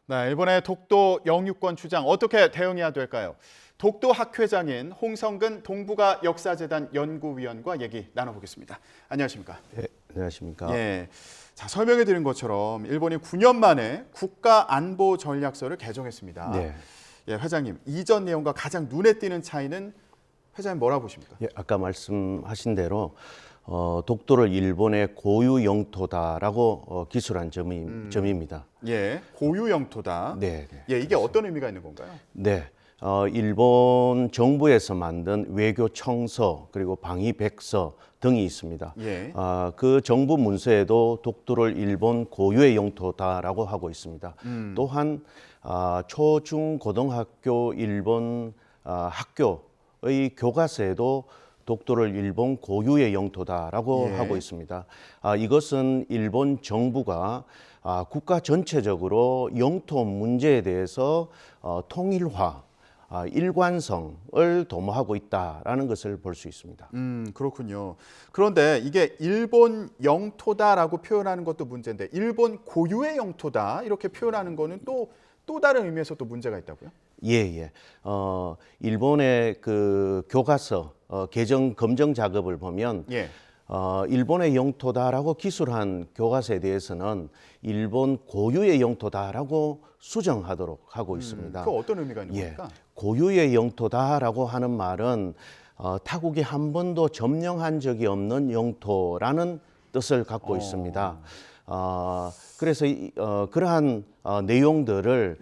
네, 일본의 독도 영유권 주장 어떻게 대응해야 될까요? 독도 학회장인 홍성근 동북아 역사재단 연구위원과 얘기 나눠보겠습니다. 안녕하십니까? 네, 안녕하십니까? 예, 자 설명해 드린 것처럼 일본이 9년 만에 국가안보전략서를 개정했습니다. 네. 예, 회장님 이전 내용과 가장 눈에 띄는 차이는 회장님 뭐라 보십니까? 예, 아까 말씀하신 대로 독도를 일본의 고유 영토다라고 기술한 점입니다. 예, 고유 영토다. 네, 네. 예, 이게 어떤 의미가 있는 건가요? 네. 일본 정부에서 만든 외교 청서 그리고 방위 백서 등이 있습니다. 예. 그 정부 문서에도 독도를 일본 고유의 영토다라고 하고 있습니다. 또한 초중 고등학교 일본 학교의 교과서에도 독도를 일본 고유의 영토다라고 예. 하고 있습니다. 이것은 일본 정부가 국가 전체적으로 영토 문제에 대해서 통일화, 일관성을 도모하고 있다라는 것을 볼 수 있습니다. 그렇군요. 그런데 이게 일본 영토다라고 표현하는 것도 문제인데 일본 고유의 영토다 이렇게 표현하는 거는 또 다른 의미에서 또 문제가 있다고요? 예, 예. 일본의 그 교과서 개정 검정 작업을 보면 예. 일본의 영토다라고 기술한 교과서에 대해서는 일본 고유의 영토다라고 수정하도록 하고 있습니다. 그 어떤 의미가 있는 예, 겁니까? 고유의 영토다라고 하는 말은 타국이 한 번도 점령한 적이 없는 영토라는 뜻을 갖고 있습니다. 그래서 그러한 내용들을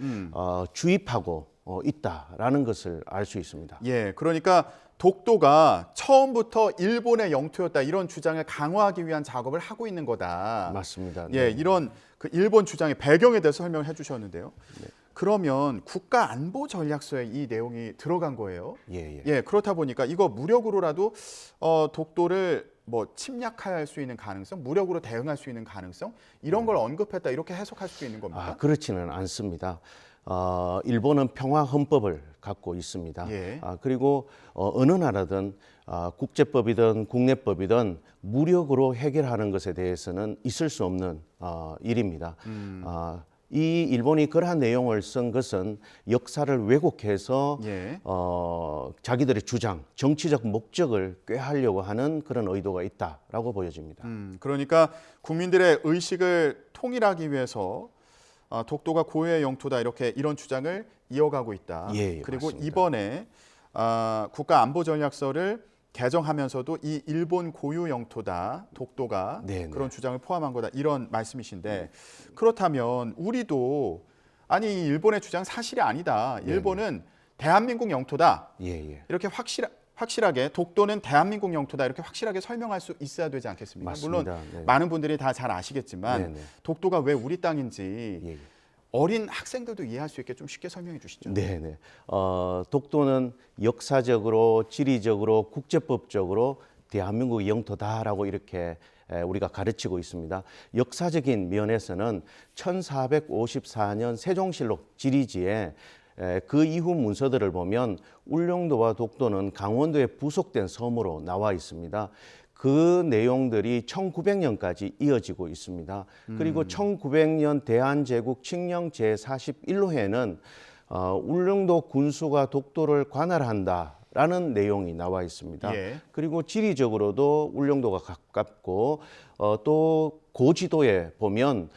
주입하고 있다라는 것을 알 수 있습니다. 예. 그러니까 독도가 처음부터 일본의 영토였다 이런 주장을 강화하기 위한 작업을 하고 있는 거다. 맞습니다. 예, 네. 이런 그 일본 주장의 배경에 대해서 설명을 해주셨는데요. 그러면 국가안보전략서에 이 내용이 들어간 거예요. 예, 예. 예, 그렇다 보니까 이거 무력으로라도 독도를 뭐 침략할 수 있는 가능성, 무력으로 대응할 수 있는 가능성 이런 걸 언급했다 이렇게 해석할 수 있는 겁니까? 그렇지는 않습니다. 일본은 평화 헌법을 갖고 있습니다. 예. 그리고 어느 나라든 국제법이든 국내법이든 무력으로 해결하는 것에 대해서는 있을 수 없는 일입니다. 이 일본이 그러한 내용을 쓴 것은 역사를 왜곡해서 예. 자기들의 주장, 정치적 목적을 꾀하려고 하는 그런 의도가 있다라고 보여집니다. 그러니까 국민들의 의식을 통일하기 위해서 독도가 고유의 영토다 이렇게 이런 주장을 이어가고 있다. 예, 그리고 맞습니다. 이번에 국가안보전략서를 개정하면서도 이 일본 고유 영토다 독도가 네, 그런 네. 주장을 포함한 거다 이런 말씀이신데 그렇다면 우리도 아니 이 일본의 주장 사실이 아니다. 일본은 대한민국 영토다. 예, 예. 이렇게 확실하게 독도는 대한민국 영토다 이렇게 확실하게 설명할 수 있어야 되지 않겠습니까? 맞습니다. 물론 네. 많은 분들이 다 잘 아시겠지만 네, 네. 독도가 왜 우리 땅인지 예, 예. 어린 학생들도 이해할 수 있게 좀 쉽게 설명해 주시죠. 네, 네. 독도는 역사적으로, 지리적으로, 국제법적으로 대한민국 영토다라고 이렇게 우리가 가르치고 있습니다. 역사적인 면에서는 1454년 세종실록 지리지에 그 이후 문서들을 보면 울릉도와 독도는 강원도에 부속된 섬으로 나와 있습니다. 그 내용들이 1900년까지 이어지고 있습니다. 그리고 1900년 대한제국 칙령 제41호에는 울릉도 군수가 독도를 관할한다라는 내용이 나와 있습니다. 예. 그리고 지리적으로도 울릉도가 가깝고 또 고지도에 보면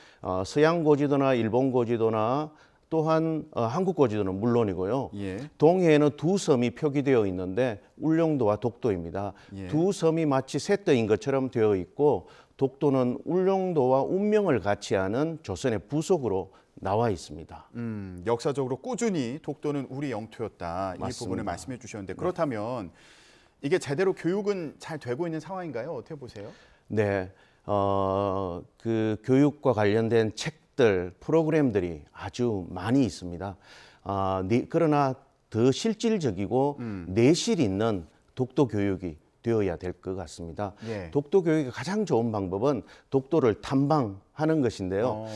서양 고지도나 일본 고지도나 또한 한국 고지도는 물론이고요. 예. 동해에는 두 섬이 표기되어 있는데 울릉도와 독도입니다. 예. 두 섬이 마치 셋더인 것처럼 되어 있고 독도는 울릉도와 운명을 같이 하는 조선의 부속으로 나와 있습니다. 역사적으로 꾸준히 독도는 우리 영토였다. 이 맞습니다. 부분을 말씀해 주셨는데 그렇다면 이게 제대로 교육은 잘 되고 있는 상황인가요? 어떻게 보세요? 네, 그 교육과 관련된 책들, 프로그램들이 아주 많이 있습니다. 그러나 더 실질적이고 내실 있는 독도 교육이 되어야 될 것 같습니다. 예. 독도 교육의 가장 좋은 방법은 독도를 탐방하는 것인데요.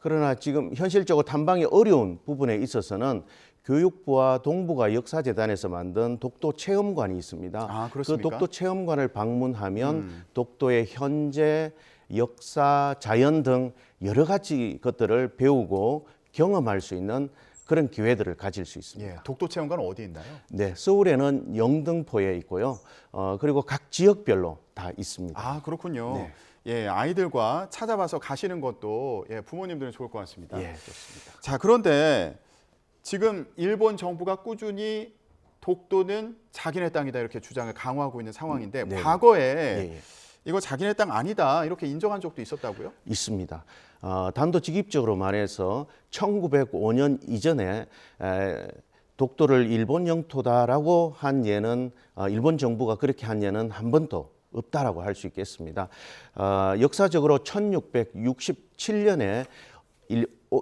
그러나 지금 현실적으로 탐방이 어려운 부분에 있어서는 교육부와 동북아 역사재단에서 만든 독도 체험관이 있습니다. 그 그렇습니까? 독도 체험관을 방문하면 독도의 현재 역사, 자연 등 여러 가지 것들을 배우고 경험할 수 있는 그런 기회들을 가질 수 있습니다. 예, 독도 체험관은 어디 있나요? 네, 서울에는 영등포에 있고요. 그리고 각 지역별로 다 있습니다. 아, 그렇군요. 네. 예, 아이들과 찾아봐서 가시는 것도 예, 부모님들은 좋을 것 같습니다. 예, 좋습니다. 자, 그런데 지금 일본 정부가 꾸준히 독도는 자기네 땅이다 이렇게 주장을 강화하고 있는 상황인데 네. 과거에 예, 예. 이거 자기네 땅 아니다 이렇게 인정한 적도 있었다고요? 있습니다. 단도직입적으로 말해서 1905년 이전에 독도를 일본 영토다라고 한 예는 일본 정부가 그렇게 한 예는 한 번도 없다라고 할 수 있겠습니다. 역사적으로 1667년에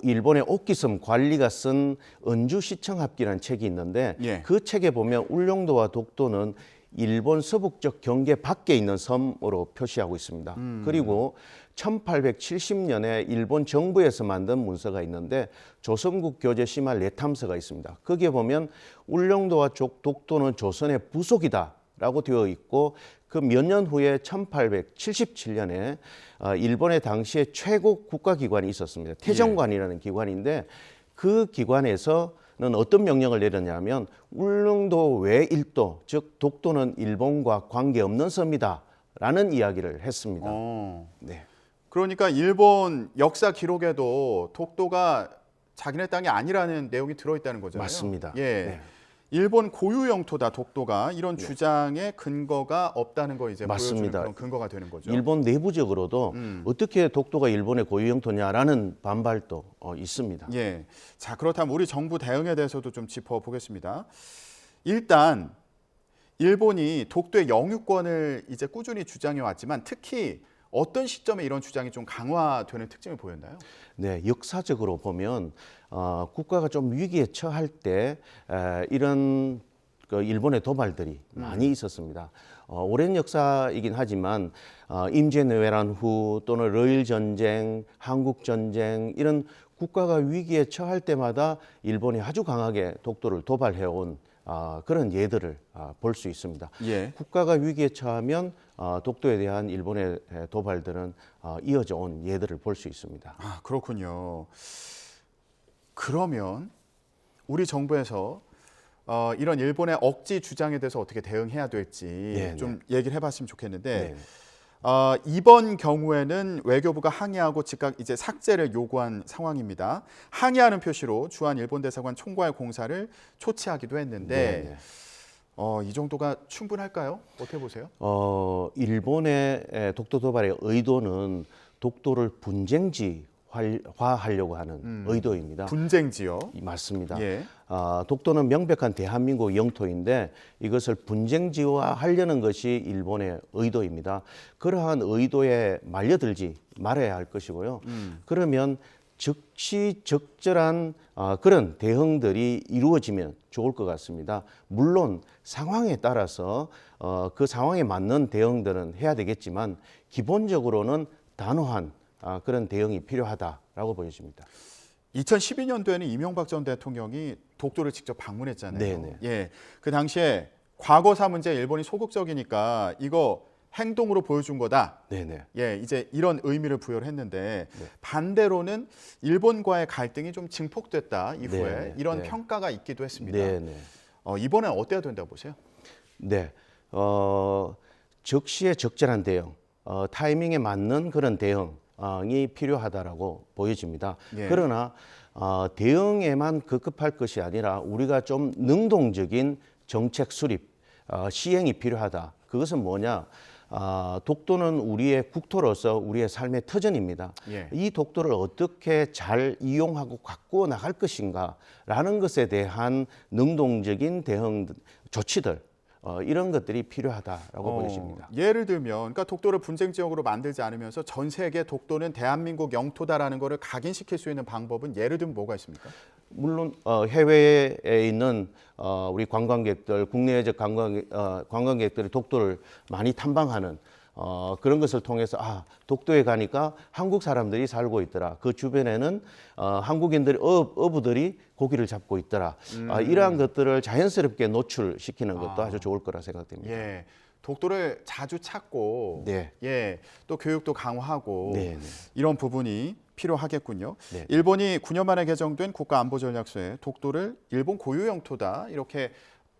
일본의 옥기섬 관리가 쓴 은주시청합기라는 책이 있는데 예. 그 책에 보면 울릉도와 독도는 일본 서북쪽 경계 밖에 있는 섬으로 표시하고 있습니다. 그리고 1870년에 일본 정부에서 만든 문서가 있는데 조선국 교재 심화 내탐서가 있습니다. 거기에 보면 울릉도와 독도는 조선의 부속이다라고 되어 있고 그 몇 년 후에 1877년에 일본의 당시에 최고 국가기관이 있었습니다. 태정관이라는 기관인데 그 기관에서는 어떤 명령을 내렸냐면 울릉도 외 일도, 즉 독도는 일본과 관계없는 섬이다라는 이야기를 했습니다. 네. 그러니까 일본 역사 기록에도 독도가 자기네 땅이 아니라는 내용이 들어있다는 거잖아요. 맞습니다. 예. 네. 일본 고유 영토다 독도가 이런 주장에 근거가 없다는 거 이제 보여주는 맞습니다. 그런 근거가 되는 거죠. 일본 내부적으로도 어떻게 독도가 일본의 고유 영토냐라는 반발도 있습니다. 예. 자, 그렇다면 우리 정부 대응에 대해서도 좀 짚어보겠습니다. 일단 일본이 독도의 영유권을 이제 꾸준히 주장해 왔지만 특히 어떤 시점에 이런 주장이 좀 강화되는 특징을 보였나요? 네, 역사적으로 보면 국가가 좀 위기에 처할 때 이런 그 일본의 도발들이 많이 있었습니다. 오랜 역사이긴 하지만 임진왜란 후 또는 러일 전쟁, 한국 전쟁 이런 국가가 위기에 처할 때마다 일본이 아주 강하게 독도를 도발해온 그런 예들을 볼 수 있습니다. 예. 국가가 위기에 처하면 독도에 대한 일본의 도발들은 이어져 온 예들을 볼 수 있습니다. 아, 그렇군요. 그러면 우리 정부에서 이런 일본의 억지 주장에 대해서 어떻게 대응해야 될지 네, 좀 얘기를 해봤으면 좋겠는데 네. 이번 경우에는 외교부가 항의하고 즉각 이제 삭제를 요구한 상황입니다. 항의하는 표시로 주한 일본 대사관 총괄 공사를 초치하기도 했는데 네. 이 정도가 충분할까요? 어떻게 보세요? 일본의 독도 도발의 의도는 독도를 분쟁지화하려고 하는 의도입니다. 분쟁지요. 맞습니다. 예. 독도는 명백한 대한민국 영토인데 이것을 분쟁지화하려는 것이 일본의 의도입니다. 그러한 의도에 말려들지 말아야 할 것이고요. 그러면 즉시 적절한 그런 대응들이 이루어지면 좋을 것 같습니다. 물론 상황에 따라서 그 상황에 맞는 대응들은 해야 되겠지만 기본적으로는 단호한 그런 대응이 필요하다라고 보여집니다. 2012년도에는 이명박 전 대통령이 독도를 직접 방문했잖아요. 네네. 예, 그 당시에 과거사 문제 일본이 소극적이니까 이거 행동으로 보여준 거다. 네네. 예, 이제 이런 의미를 부여를 했는데 반대로는 일본과의 갈등이 좀 증폭됐다 이후에 네네. 이런 네. 평가가 있기도 했습니다. 네네. 이번엔 어때야 된다고 보세요? 네. 적시에 적절한 대응, 타이밍에 맞는 그런 대응이 필요하다라고 보여집니다. 예. 그러나 대응에만 급급할 것이 아니라 우리가 좀 능동적인 정책 수립, 시행이 필요하다. 그것은 뭐냐? 독도는 우리의 국토로서 우리의 삶의 터전입니다. 예. 이 독도를 어떻게 잘 이용하고 가꾸어 나갈 것인가라는 것에 대한 능동적인 대응 조치들 이런 것들이 필요하다라고 보여집니다. 예를 들면, 그러니까 독도를 분쟁 지역으로 만들지 않으면서 전 세계 독도는 대한민국 영토다라는 것을 각인시킬 수 있는 방법은 예를 들면 뭐가 있습니까? 물론 해외에 있는 우리 관광객들, 국내적 관광객들이 독도를 많이 탐방하는 그런 것을 통해서 독도에 가니까 한국 사람들이 살고 있더라. 그 주변에는 한국인들이 어부들이 고기를 잡고 있더라. 이러한 것들을 자연스럽게 노출시키는 것도 아주 좋을 거라 생각됩니다. 예, 독도를 자주 찾고 네. 예, 또 교육도 강화하고 네, 네. 이런 부분이 필요하겠군요. 네. 일본이 9년 만에 개정된 국가안보전략서에 독도를 일본 고유 영토다 이렇게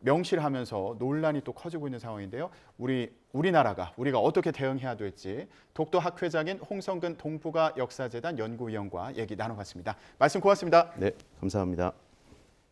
명시를 하면서 논란이 또 커지고 있는 상황인데요. 우리가 어떻게 대응해야 될지 독도 학회장인 홍성근 동북아 역사재단 연구위원과 얘기 나눠봤습니다. 말씀 고맙습니다. 네, 감사합니다.